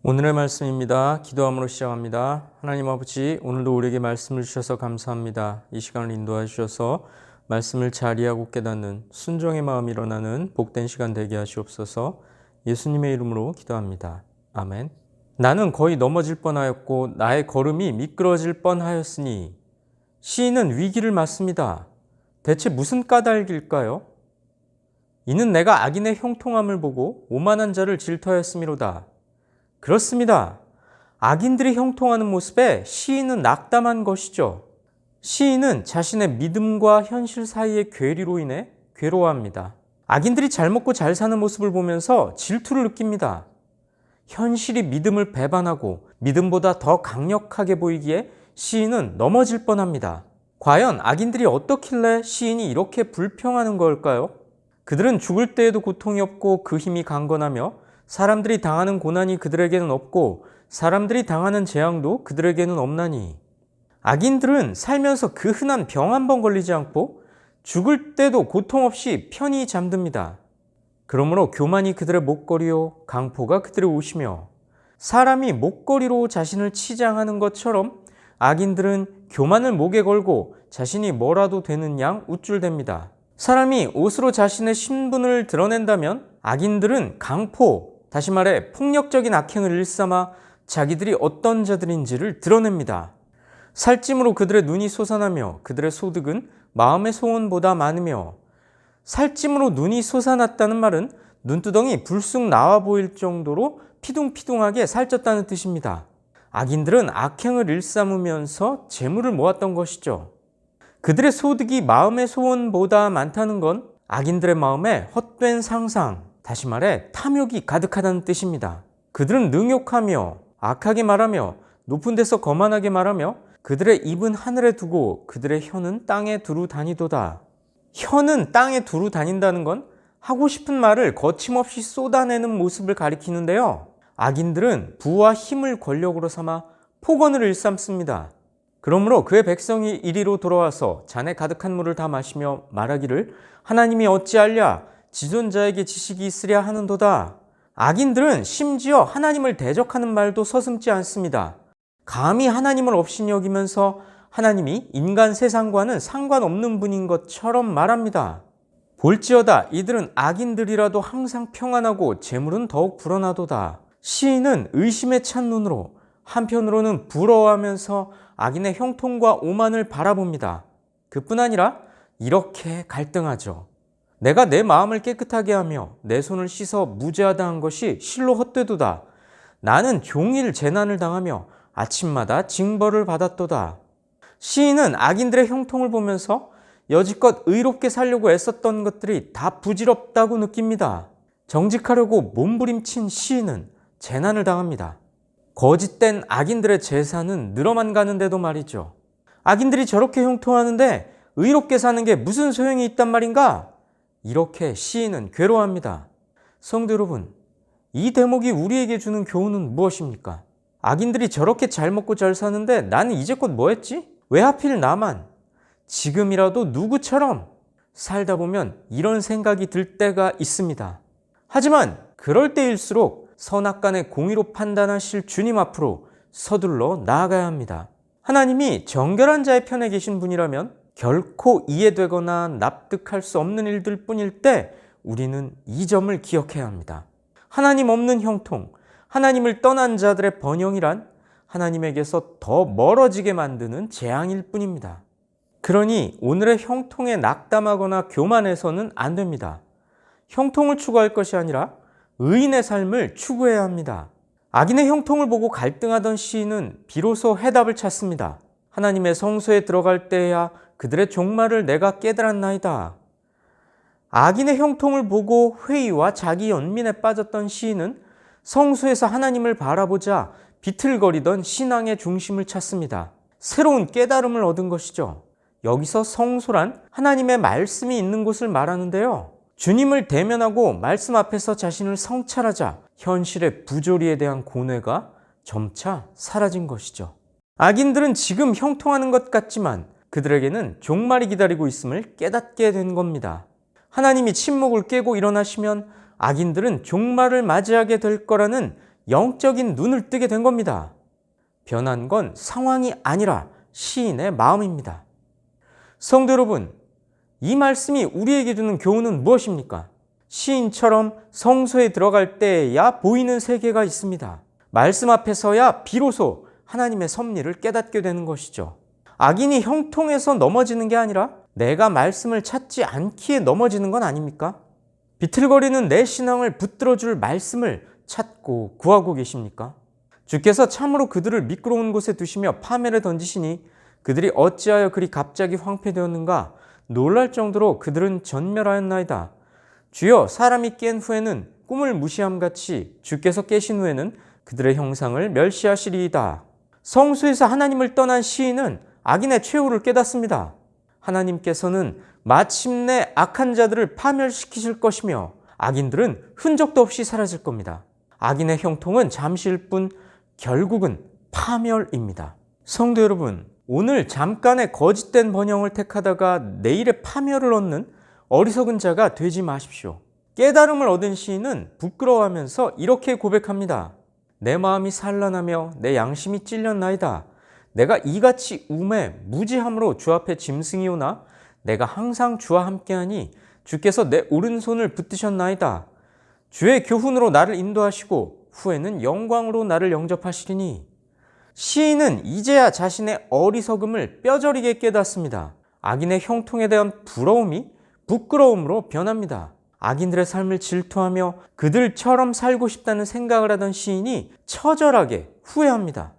오늘의 말씀입니다. 기도함으로 시작합니다. 하나님 아버지, 오늘도 우리에게 말씀을 주셔서 감사합니다. 이 시간을 인도해 주셔서 말씀을 잘 이해하고 깨닫는 순종의 마음이 일어나는 복된 시간 되게 하시옵소서. 예수님의 이름으로 기도합니다. 아멘. 나는 거의 넘어질 뻔하였고 나의 걸음이 미끄러질 뻔하였으니. 시인은 위기를 맞습니다. 대체 무슨 까닭일까요? 이는 내가 악인의 형통함을 보고 오만한 자를 질투하였음이로다. 그렇습니다. 악인들이 형통하는 모습에 시인은 낙담한 것이죠. 시인은 자신의 믿음과 현실 사이의 괴리로 인해 괴로워합니다. 악인들이 잘 먹고 잘 사는 모습을 보면서 질투를 느낍니다. 현실이 믿음을 배반하고 믿음보다 더 강력하게 보이기에 시인은 넘어질 뻔합니다. 과연 악인들이 어떻길래 시인이 이렇게 불평하는 걸까요? 그들은 죽을 때에도 고통이 없고 그 힘이 강건하며 사람들이 당하는 고난이 그들에게는 없고 사람들이 당하는 재앙도 그들에게는 없나니. 악인들은 살면서 그 흔한 병 한 번 걸리지 않고 죽을 때도 고통 없이 편히 잠듭니다. 그러므로 교만이 그들의 목걸이요 강포가 그들의 옷이며, 사람이 목걸이로 자신을 치장하는 것처럼 악인들은 교만을 목에 걸고 자신이 뭐라도 되는 양 우쭐댑니다. 사람이 옷으로 자신의 신분을 드러낸다면 악인들은 강포, 다시 말해 폭력적인 악행을 일삼아 자기들이 어떤 자들인지를 드러냅니다. 살찜으로 그들의 눈이 솟아나며 그들의 소득은 마음의 소원보다 많으며, 살찜으로 눈이 솟아났다는 말은 눈두덩이 불쑥 나와 보일 정도로 피둥피둥하게 살쪘다는 뜻입니다. 악인들은 악행을 일삼으면서 재물을 모았던 것이죠. 그들의 소득이 마음의 소원보다 많다는 건 악인들의 마음에 헛된 상상, 다시 말해 탐욕이 가득하다는 뜻입니다. 그들은 능욕하며 악하게 말하며 높은 데서 거만하게 말하며 그들의 입은 하늘에 두고 그들의 혀는 땅에 두루 다니도다. 혀는 땅에 두루 다닌다는 건 하고 싶은 말을 거침없이 쏟아내는 모습을 가리키는데요. 악인들은 부와 힘을 권력으로 삼아 폭언을 일삼습니다. 그러므로 그의 백성이 이리로 돌아와서 잔에 가득한 물을 다 마시며 말하기를 하나님이 어찌하랴 지존자에게 지식이 있으랴 하는도다. 악인들은 심지어 하나님을 대적하는 말도 서슴지 않습니다. 감히 하나님을 업신이 여기면서 하나님이 인간 세상과는 상관없는 분인 것처럼 말합니다. 볼지어다 이들은 악인들이라도 항상 평안하고 재물은 더욱 불어나도다. 시인은 의심에 찬 눈으로, 한편으로는 부러워하면서 악인의 형통과 오만을 바라봅니다. 그뿐 아니라 이렇게 갈등하죠. 내가 내 마음을 깨끗하게 하며 내 손을 씻어 무죄하다 한 것이 실로 헛되도다. 나는 종일 재난을 당하며 아침마다 징벌을 받았도다. 시인은 악인들의 형통을 보면서 여지껏 의롭게 살려고 애썼던 것들이 다 부질없다고 느낍니다. 정직하려고 몸부림친 시인은 재난을 당합니다. 거짓된 악인들의 재산은 늘어만 가는데도 말이죠. 악인들이 저렇게 형통하는데 의롭게 사는 게 무슨 소용이 있단 말인가? 이렇게 시인은 괴로워합니다. 성도 여러분, 이 대목이 우리에게 주는 교훈은 무엇입니까? 악인들이 저렇게 잘 먹고 잘 사는데 나는 이제껏 뭐 했지? 왜 하필 나만? 지금이라도 누구처럼 살다 보면 이런 생각이 들 때가 있습니다. 하지만 그럴 때일수록 선악간의 공의로 판단하실 주님 앞으로 서둘러 나아가야 합니다. 하나님이 정결한 자의 편에 계신 분이라면 결코 이해되거나 납득할 수 없는 일들 뿐일 때 우리는 이 점을 기억해야 합니다. 하나님 없는 형통, 하나님을 떠난 자들의 번영이란 하나님에게서 더 멀어지게 만드는 재앙일 뿐입니다. 그러니 오늘의 형통에 낙담하거나 교만해서는 안 됩니다. 형통을 추구할 것이 아니라 의인의 삶을 추구해야 합니다. 악인의 형통을 보고 갈등하던 시인은 비로소 해답을 찾습니다. 하나님의 성소에 들어갈 때야 그들의 종말을 내가 깨달았나이다. 악인의 형통을 보고 회의와 자기 연민에 빠졌던 시인은 성소에서 하나님을 바라보자 비틀거리던 신앙의 중심을 찾습니다. 새로운 깨달음을 얻은 것이죠. 여기서 성소란 하나님의 말씀이 있는 곳을 말하는데요. 주님을 대면하고 말씀 앞에서 자신을 성찰하자 현실의 부조리에 대한 고뇌가 점차 사라진 것이죠. 악인들은 지금 형통하는 것 같지만 그들에게는 종말이 기다리고 있음을 깨닫게 된 겁니다. 하나님이 침묵을 깨고 일어나시면 악인들은 종말을 맞이하게 될 거라는 영적인 눈을 뜨게 된 겁니다. 변한 건 상황이 아니라 시인의 마음입니다. 성도 여러분, 이 말씀이 우리에게 주는 교훈은 무엇입니까? 시인처럼 성소에 들어갈 때에야 보이는 세계가 있습니다. 말씀 앞에서야 비로소 하나님의 섭리를 깨닫게 되는 것이죠. 악인이 형통해서 넘어지는 게 아니라 내가 말씀을 찾지 않기에 넘어지는 건 아닙니까? 비틀거리는 내 신앙을 붙들어줄 말씀을 찾고 구하고 계십니까? 주께서 참으로 그들을 미끄러운 곳에 두시며 파멸에 던지시니 그들이 어찌하여 그리 갑자기 황폐되었는가? 놀랄 정도로 그들은 전멸하였나이다. 주여, 사람이 깬 후에는 꿈을 무시함같이 주께서 깨신 후에는 그들의 형상을 멸시하시리이다. 성소에서 하나님을 떠난 시인은 악인의 최후를 깨닫습니다. 하나님께서는 마침내 악한 자들을 파멸시키실 것이며 악인들은 흔적도 없이 사라질 겁니다. 악인의 형통은 잠시일 뿐 결국은 파멸입니다. 성도 여러분, 오늘 잠깐의 거짓된 번영을 택하다가 내일의 파멸을 얻는 어리석은 자가 되지 마십시오. 깨달음을 얻은 시인은 부끄러워하면서 이렇게 고백합니다. 내 마음이 산란하며 내 양심이 찔렸나이다. 내가 이같이 우매 무지함으로 주 앞에 짐승이오나 내가 항상 주와 함께하니 주께서 내 오른손을 붙드셨나이다. 주의 교훈으로 나를 인도하시고 후에는 영광으로 나를 영접하시리니. 시인은 이제야 자신의 어리석음을 뼈저리게 깨닫습니다. 악인의 형통에 대한 부러움이 부끄러움으로 변합니다. 악인들의 삶을 질투하며 그들처럼 살고 싶다는 생각을 하던 시인이 처절하게 후회합니다.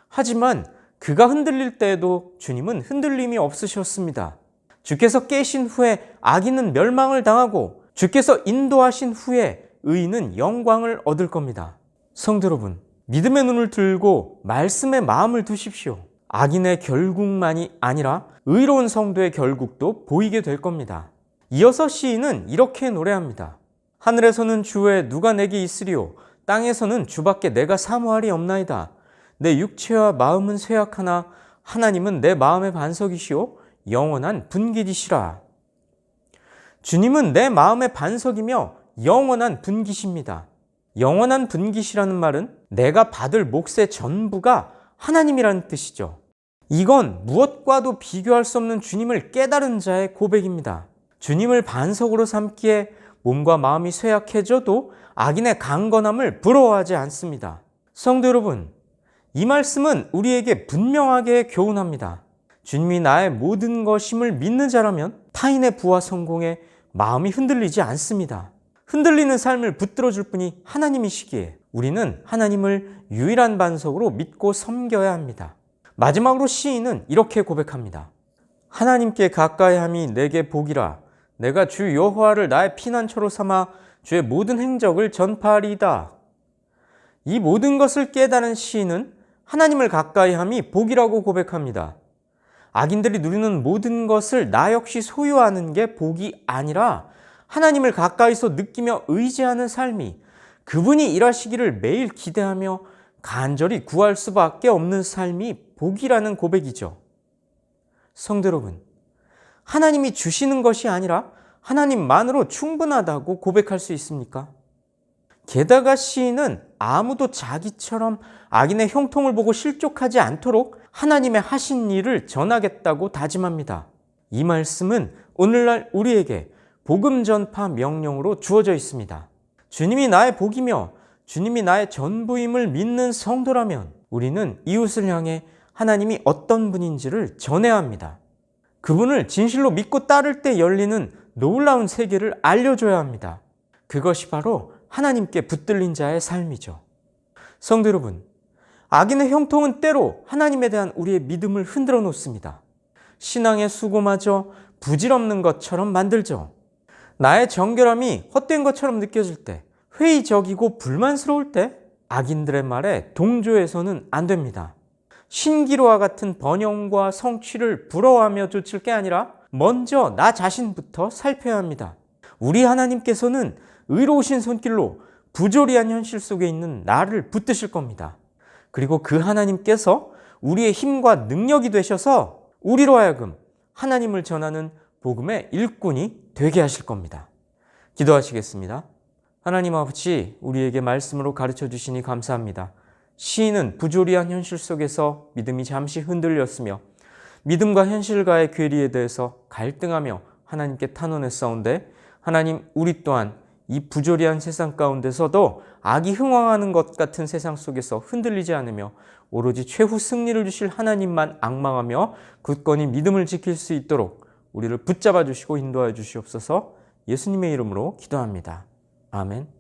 하지만 그가 흔들릴 때에도 주님은 흔들림이 없으셨습니다. 주께서 깨신 후에 악인은 멸망을 당하고 주께서 인도하신 후에 의인은 영광을 얻을 겁니다. 성도 여러분, 믿음의 눈을 들고 말씀에 마음을 두십시오. 악인의 결국만이 아니라 의로운 성도의 결국도 보이게 될 겁니다. 이어서 시인은 이렇게 노래합니다. 하늘에서는 주의 누가 내게 있으리요 땅에서는 주밖에 내가 사모할이 없나이다. 내 육체와 마음은 쇠약하나 하나님은 내 마음의 반석이시오 영원한 분깃이시라. 주님은 내 마음의 반석이며 영원한 분깃입니다. 영원한 분깃이라는 말은 내가 받을 몫의 전부가 하나님이라는 뜻이죠. 이건 무엇과도 비교할 수 없는 주님을 깨달은 자의 고백입니다. 주님을 반석으로 삼기에 몸과 마음이 쇠약해져도 악인의 강건함을 부러워하지 않습니다. 성도 여러분, 이 말씀은 우리에게 분명하게 교훈합니다. 주님이 나의 모든 것임을 믿는 자라면 타인의 부와 성공에 마음이 흔들리지 않습니다. 흔들리는 삶을 붙들어줄 분이 하나님이시기에 우리는 하나님을 유일한 반석으로 믿고 섬겨야 합니다. 마지막으로 시인은 이렇게 고백합니다. 하나님께 가까이함이 내게 복이라. 내가 주 여호와를 나의 피난처로 삼아 주의 모든 행적을 전파하리이다. 이 모든 것을 깨달은 시인은 하나님을 가까이함이 복이라고 고백합니다. 악인들이 누리는 모든 것을 나 역시 소유하는 게 복이 아니라 하나님을 가까이서 느끼며 의지하는 삶이, 그분이 일하시기를 매일 기대하며 간절히 구할 수밖에 없는 삶이 복이라는 고백이죠. 성도 여러분, 하나님이 주시는 것이 아니라 하나님만으로 충분하다고 고백할 수 있습니까? 게다가 시인은 아무도 자기처럼 악인의 형통을 보고 실족하지 않도록 하나님의 하신 일을 전하겠다고 다짐합니다. 이 말씀은 오늘날 우리에게 복음 전파 명령으로 주어져 있습니다. 주님이 나의 복이며 주님이 나의 전부임을 믿는 성도라면 우리는 이웃을 향해 하나님이 어떤 분인지를 전해야 합니다. 그분을 진실로 믿고 따를 때 열리는 놀라운 세계를 알려줘야 합니다. 그것이 바로 하나님께 붙들린 자의 삶이죠. 성도 여러분, 악인의 형통은 때로 하나님에 대한 우리의 믿음을 흔들어 놓습니다. 신앙의 수고마저 부질없는 것처럼 만들죠. 나의 정결함이 헛된 것처럼 느껴질 때, 회의적이고 불만스러울 때 악인들의 말에 동조해서는 안 됩니다. 신기루와 같은 번영과 성취를 부러워하며 좇을 게 아니라 먼저 나 자신부터 살펴야 합니다. 우리 하나님께서는 의로우신 손길로 부조리한 현실 속에 있는 나를 붙드실 겁니다. 그리고 그 하나님께서 우리의 힘과 능력이 되셔서 우리로 하여금 하나님을 전하는 복음의 일꾼이 되게 하실 겁니다. 기도하시겠습니다. 하나님 아버지, 우리에게 말씀으로 가르쳐 주시니 감사합니다. 시인은 부조리한 현실 속에서 믿음이 잠시 흔들렸으며 믿음과 현실과의 괴리에 대해서 갈등하며 하나님께 탄원했사온데, 하나님, 우리 또한 이 부조리한 세상 가운데서도 악이 흥왕하는 것 같은 세상 속에서 흔들리지 않으며 오로지 최후 승리를 주실 하나님만 앙망하며 굳건히 믿음을 지킬 수 있도록 우리를 붙잡아 주시고 인도하여 주시옵소서. 예수님의 이름으로 기도합니다. 아멘.